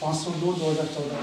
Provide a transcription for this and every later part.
502/2014,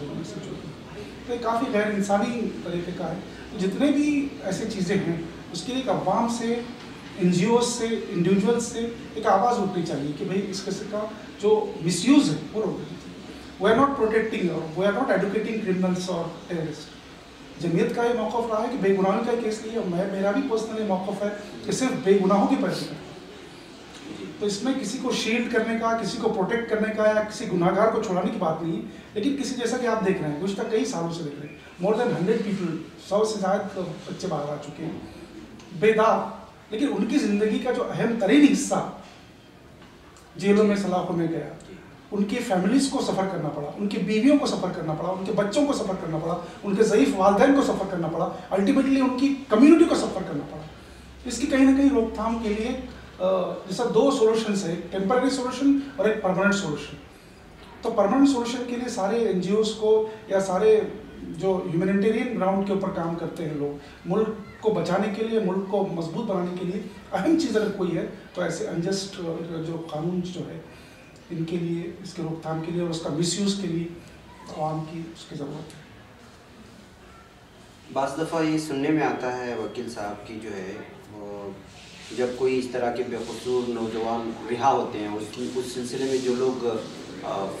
لوگوں نے اسے جڑنا. تو یہ کافی غیر انسانی طریقے کا ہے. تو جتنے بھی ایسی چیزیں ہیں اس کے لیے ایک عوام سے, این جی اوز سے, انڈیویجولس سے ایک آواز اٹھنی چاہیے کہ بھائی اس قسم کا جو مس یوز ہے وہ روکنا چاہیے. وی آر ناٹ پروٹیکٹنگ اور we are not advocating criminals اور ٹیررسٹ. جمعیت کا یہ موقف رہا ہے کہ بے گناہوں کا کیس لیے, اور میرا بھی پرسنل موقف ہے کہ صرف بے گناہوں کی پیروی کریں. تو اس میں کسی کو شیلڈ کرنے کا, کسی کو پروٹیکٹ کرنے کا یا کسی گناہ گار کو چھوڑانے کی بات نہیں ہے, لیکن کسی جیسا کہ آپ دیکھ رہے ہیں گزشتہ کئی سالوں سے دیکھ رہے ہیں, مور دین 100 پیپل, 100 سے زائد بچے باہر آ چکے ہیں بے داغ, لیکن ان کی زندگی کا جو اہم ترین حصہ جیلوں میں سلاخوں میں گیا. ان کی فیملیز کو سفر کرنا پڑا, ان کی بیویوں کو سفر کرنا پڑا, ان کے بچوں کو سفر کرنا پڑا, ان کے ضعیف والدین کو سفر کرنا پڑا, الٹیمیٹلی ان کی کمیونٹی کو سفر کرنا پڑا. اس کی کہیں نہ کہیں روک تھام کے لیے جیسا 2 سولوشنس ہیں, ایک ٹیمپرری سولوشن اور ایک پرماننٹ سولوشن. تو پرماننٹ سولوشن کے لیے سارے این جی اوز کو یا سارے جو ہیومینیٹیرین گراؤنڈ کے اوپر کام کرتے ہیں لوگ, ملک کو بچانے کے لیے, ملک کو مضبوط بنانے کے لیے اہم چیز اگر کوئی ہے تو ایسے انجسٹ جو قانون جو ہے ان کے لیے, اس کے روک تھام کے لیے اور اس کا مس یوز کے لیے عوام کی اس کی ضرورت ہے. بعض دفعہ یہ سننے میں آتا ہے وکیل صاحب کی جو ہے جب کوئی اس طرح کے بے قصور نوجوان رہا ہوتے ہیں, اس سلسلے میں جو لوگ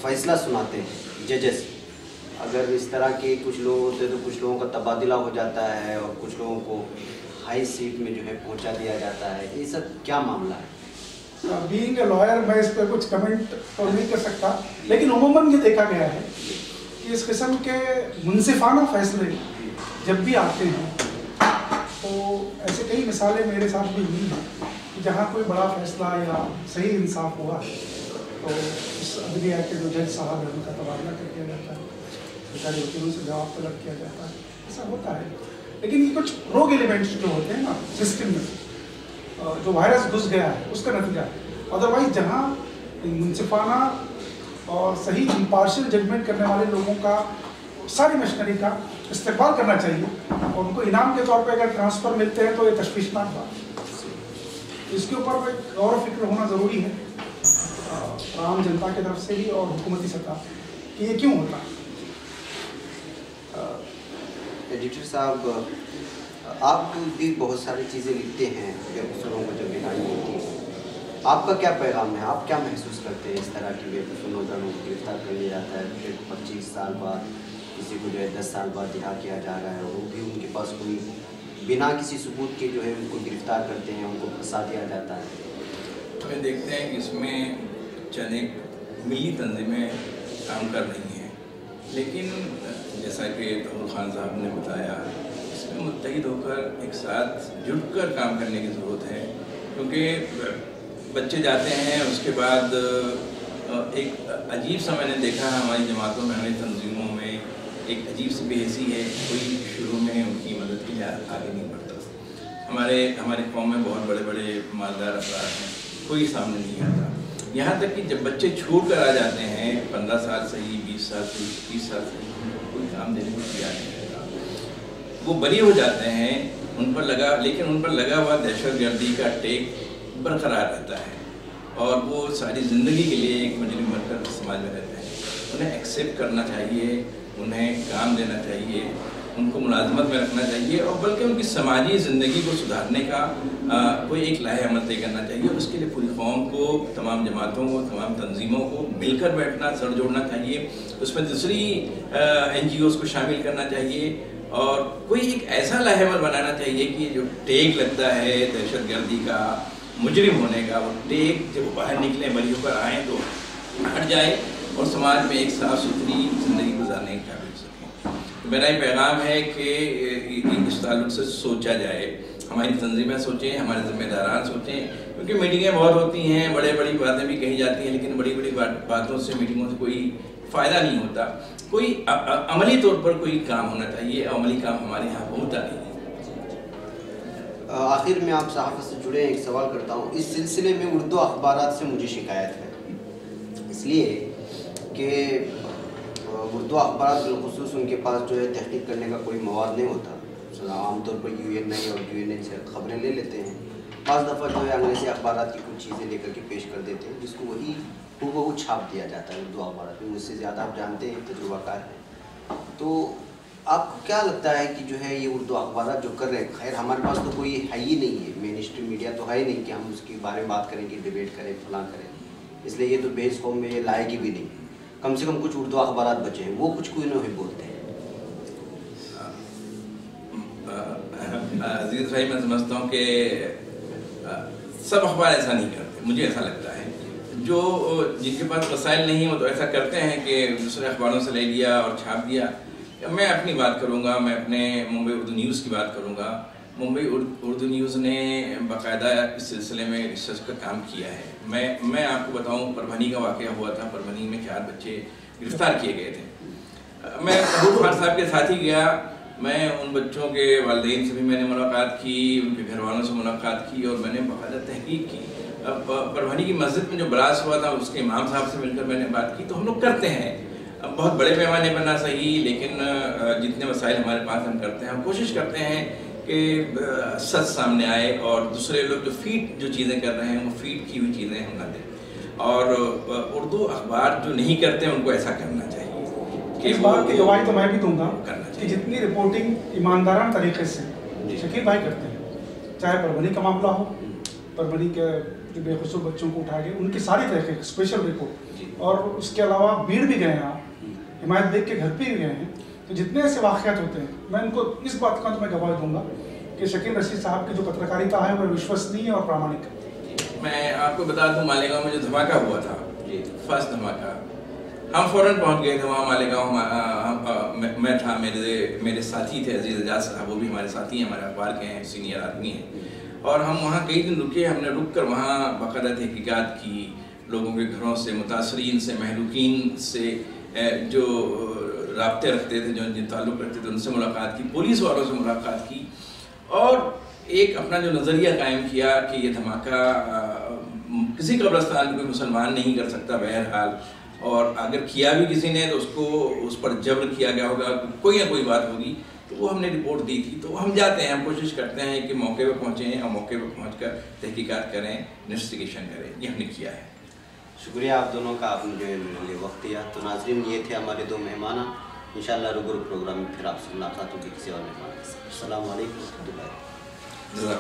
فیصلہ سناتے ہیں ججز, اگر اس طرح کے کچھ لوگ ہوتے ہیں تو کچھ لوگوں کا تبادلہ ہو جاتا ہے اور کچھ لوگوں کو ہائی سیٹ میں جو ہے پہنچا دیا جاتا ہے. یہ سب کیا معاملہ ہے؟ بینگ اے لائر میں اس پہ کچھ کمنٹ تو نہیں کر سکتا, لیکن عموماً یہ دیکھا گیا ہے کہ اس قسم کے منصفانہ فیصلے جب بھی آتے ہیں تو ایسے کئی مثالیں میرے ساتھ بھی ہوئی ہیں کہ جہاں کوئی بڑا فیصلہ یا صحیح انصاف ہوا ہے تو اس عدلیہ کے جو جج صاحب ہیں ان کا تبادلہ کر دیا جاتا ہے, بیچارے وکیلوں سے جواب طلب کیا جاتا ہے. ایسا ہوتا ہے, لیکن یہ کچھ روگ ایلیمنٹس جو ہوتے ہیں نا سسٹم میں, جو وائرس گھس گیا ہے اس کا نتیجہ ہے. ادروائز جہاں منصفانہ اور صحیح امپارشل ججمنٹ کرنے والے لوگوں کا ساری مشنری کا استقبال کرنا چاہیے, اور ان کو انعام کے طور پہ اگر ٹرانسفر ملتے ہیں تو یہ تشویشناک بات ہے. اس کے اوپر غور و فکر ہونا ضروری ہے عام جنتا کی طرف سے بھی اور حکومتی سطح کہ یہ کیوں ہوتا ہے. ایڈیٹر صاحب, آپ بھی بہت ساری چیزیں لکھتے ہیں بے قصوروں کو جب بینائی ہوتی ہے, آپ کا کیا پیغام ہے؟ آپ کیا محسوس کرتے ہیں اس طرح کی بے قصور نوجوانوں کو گرفتار کر لیا جاتا ہے, پھر 25 سال بعد کسی کو جو ہے 10 سال بعد رہا کیا جا رہا ہے, وہ بھی ان کے پاس کوئی بنا کسی ثبوت کے جو ہے ان کو گرفتار کرتے ہیں, ان کو پھنسا دیا جاتا ہے. ہمیں دیکھتے ہیں کہ اس میں چند ایک ملی تنظیمیں کام کر رہی ہیں, لیکن جیسا کہ طاہر خان صاحب نے بتایا اس میں متحد ہو کر ایک ساتھ جڑ کر کام کرنے کی ضرورت ہے, کیونکہ بچے جاتے ہیں اس کے بعد ایک عجیب سا میں نے دیکھا ہے ہماری جماعتوں میں, ہماری تنظیموں میں ایک عجیب سی بے حسی ہے, کوئی شروع میں ان کی مدد کے لیے آگے نہیں بڑھتا. ہمارے قوم میں بہت بڑے بڑے مالدار افراد ہیں, کوئی سامنے نہیں آتا. یہاں تک کہ جب بچے چھوٹ کر آ جاتے ہیں 15 سال سے ہی, 20 سال سے, 30 سال سے, کوئی کام دینے کو تیار نہیں رہتا. وہ بری ہو جاتے ہیں, لیکن ان پر لگا ہوا دہشت گردی کا ٹیک برقرار رہتا ہے, اور وہ ساری زندگی کے لیے ایک مجرم بن کر سماج میں رہتے ہیں. انہیں ایکسیپٹ کرنا چاہیے, انہیں کام دینا چاہیے, ان کو ملازمت میں رکھنا چاہیے, اور بلکہ ان کی سماجی زندگی کو سدھارنے کا کوئی ایک لائحہ عمل طے کرنا چاہیے. اس کے لیے پوری قوم کو, تمام جماعتوں کو, تمام تنظیموں کو مل کر بیٹھنا, سر جوڑنا چاہیے. اس میں دوسری این جی اوز کو شامل کرنا چاہیے, اور کوئی ایک ایسا لائحہ عمل بنانا چاہیے کہ جو ٹیگ لگتا ہے دہشت گردی کا, مجرم ہونے کا, وہ ٹیگ جب وہ باہر نکلیں, بری ہو کر آئیں تو ہٹ جائے اور سماج میں ایک صاف ستھری زندگی گزارنے کی قابل ہو سکیں. میرا یہ پیغام ہے کہ اس تعلق سے سوچا جائے, ہماری تنظیمیں سوچیں, ہمارے ذمہ داران سوچیں, کیونکہ میٹنگیں بہت ہوتی ہیں, بڑی باتیں بھی کہی جاتی ہیں, لیکن بڑی باتوں سے, میٹنگوں سے کوئی فائدہ نہیں ہوتا. کوئی عملی طور پر کوئی کام ہونا چاہیے, عملی کام ہمارے یہاں ہوتا نہیں ہے. آخر میں آپ صحافت سے جڑے ایک سوال کرتا ہوں. اس سلسلے میں اردو اخبارات سے مجھے شکایت ہے, اس لیے کہ اردو اخبارات بالخصوص ان کے پاس جو ہے تحقیق کرنے کا کوئی مواد نہیں ہوتا. عام طور پر UNI اور UNH سے خبریں لے لیتے ہیں, بعض دفعہ جو ہے انگریزی اخبارات کی کچھ چیزیں لے کر کے پیش کر دیتے ہیں, جس کو وہی ہو چھاپ دیا جاتا ہے اردو اخبارات میں. مجھ سے زیادہ آپ جانتے ہیں, تجربہ کار ہیں. تو آپ کو کیا لگتا ہے کہ جو ہے یہ اردو اخبارات جو کر رہے ہیں، خیر ہمارے پاس تو کوئی ہے ہی نہیں ہے، مین اسٹریم میڈیا تو ہے ہی نہیں کہ ہم اس کے بارے میں بات کریں کہ ڈیبیٹ کریں فلاں کریں، اس لیے یہ تو بیس قوم میں یہ لائق ہی بھی نہیں. کم سے کم کچھ اردو اخبارات بچے ہیں، وہ کچھ کوئی نہیں بولتے ہیں. عزیز بھائی، میں سمجھتا ہوں کہ سب اخبار ایسا نہیں کرتے. مجھے ایسا لگتا ہے جو جن کے پاس وسائل نہیں ہیں وہ تو ایسا کرتے ہیں کہ دوسرے اخباروں سے لے لیا اور چھاپ دیا. میں اپنی بات کروں گا، میں اپنے ممبئی اردو نیوز کی بات کروں گا. ممبئی اردو نیوز نے باقاعدہ اس سلسلے میں ریسرچ کا کام کیا ہے. میں آپ کو بتاؤں، پربھنی کا واقعہ ہوا تھا. پربھنی میں 4 بچے گرفتار کیے گئے تھے. میں محبوب خان صاحب کے ساتھ ہی گیا. میں ان بچوں کے والدین سے بھی میں نے ملاقات کی، ان کے گھر والوں سے ملاقات کی، اور میں نے باقاعدہ تحقیق کی. پربھنی کی مسجد میں جو بلاس ہوا تھا اس کے امام صاحب سے مل کر میں نے بات کی. تو ہم لوگ کرتے ہیں، بہت بڑے پیمانے پر نہ صحیح، لیکن جتنے وسائل ہمارے پاس ہم کرتے ہیں. ہم کوشش کرتے ہیں کہ سچ سامنے آئے اور دوسرے لوگ جو فیڈ جو چیزیں کر رہے ہیں وہ فیڈ کی ہوئی چیزیں ہم نہ دیں. اور اردو اخبار جو نہیں کرتے ہیں ان کو ایسا کرنا چاہیے. اس بات کی گواہی تو میں بھی دوں گا کہ جتنی رپورٹنگ ایماندارانہ طریقے سے شکیل بھائی کرتے ہیں، چاہے پربھنی کا معاملہ ہو، پربھنی کے جو بے قصور بچوں کو اٹھا کے ان کی ساری تحقیق اسپیشل رپورٹ، اور اس کے علاوہ بھیڑ بھی گئے ہیں، آپ حمایت بیگ کے گھر پہ بھی گئے ہیں. تو جتنے ایسے واقعات ہوتے ہیں میں ان کو اس بات کا تو میں گواہی دوں گا کہ شکیل رشید صاحب کی جو پترکاریتا ہے وہ وشوسنیہ اور پرامانک ہے. میں آپ کو بتا دوں، مالیگاؤں میں جو دھماکہ ہوا تھا، فرسٹ دھماکہ، ہم فوراً پہنچ گئے تھے وہاں. مالیگاؤں میں تھا، میرے ساتھی تھے عزیز اعجاز صاحب، وہ بھی ہمارے ساتھی ہیں، ہمارے اخبار کے ہیں، سینئر آدمی ہیں. اور ہم وہاں کئی دن رکے. ہم نے رک کر وہاں باقاعدہ تحقیقات کی، لوگوں کے گھروں سے، متاثرین سے، مہلوکین سے جو رابطے رکھتے تھے، جو جن تعلق رکھتے تھے، ان سے ملاقات کی، پولیس والوں سے ملاقات کی، اور ایک اپنا جو نظریہ قائم کیا کہ یہ دھماکہ کسی قبرستان میں کوئی مسلمان نہیں کر سکتا بہرحال، اور اگر کیا بھی کسی نے تو اس پر جبر کیا گیا ہوگا، کوئی نہ کوئی بات ہوگی. تو وہ ہم نے رپورٹ دی تھی. تو ہم جاتے ہیں، ہم کوشش کرتے ہیں کہ موقع پہ پہنچیں اور موقع پہ پہنچ کر تحقیقات کریں، انویسٹیگیشن کریں. یہ ہم نے کیا ہے. شکریہ آپ دونوں کا، آپ نے جو ہے میرے لیے وقت دیا. تو ناظرین، یہ تھے ہمارے 2 مہمان. انشاءاللہ روبرو پروگرام میں پھر آپ سے ملاقات ہوگی کسی اور مہمان کے ساتھ. السلام علیکم و رحمۃ اللہ.